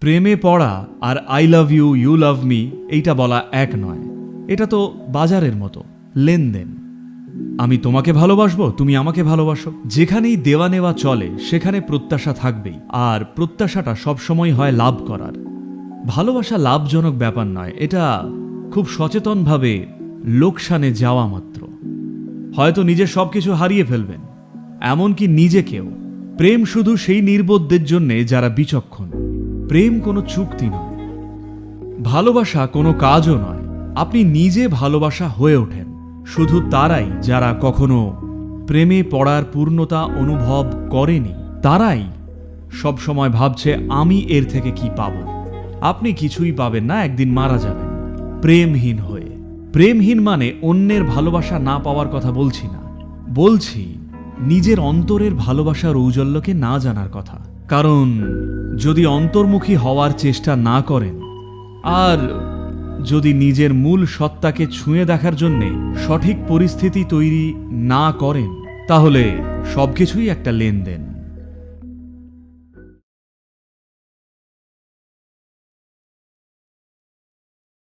প্রেমে পড়া আর I love you you love me এইটা বলা এক নয়। এটা তো বাজারের মতো লেনদেন। আমি তোমাকে ভালোবাসবো, তুমি আমাকে ভালোবাসো। যেখানেই দেওয়া নেওয়া চলে সেখানে প্রত্যাশা থাকবেই, আর প্রত্যাশাটা সবসময় হয় লাভ করার। ভালোবাসা লাভজনক ব্যাপার নয়, এটা খুব সচেতনভাবে লোকসানে যাওয়া মাত্র। হয়তো নিজের সবকিছু হারিয়ে ফেলবেন, এমনকি নিজেকেও। প্রেম শুধু সেই নির্বোধদের জন্যে যারা বিচক্ষণ। প্রেম কোনো চুক্তি নয়, ভালোবাসা কোনো কাজও নয়। আপনি নিজে ভালোবাসা হয়ে ওঠেন শুধু তারাই যারা কখনো প্রেমে পড়ার পূর্ণতা অনুভব করেনি। তারাই সবসময় ভাবছে আমি এর থেকে কি পাব। আপনি কিছুই পাবেন না, একদিন মারা যাবেন প্রেমহীন হয়ে। প্রেমহীন মানে অন্যের ভালোবাসা না পাওয়ার কথা বলছি না, বলছি নিজের অন্তরের ভালোবাসার ঔজ্জ্বল্যকে না জানার কথা। কারণ যদি অন্তর্মুখী হওয়ার চেষ্টা না করেন, আর যদি নিজের মূল সত্তাকে ছুঁয়ে দেখার জন্যে সঠিক পরিস্থিতি তৈরি না করেন, তাহলে সবকিছুই একটা লেনদেন।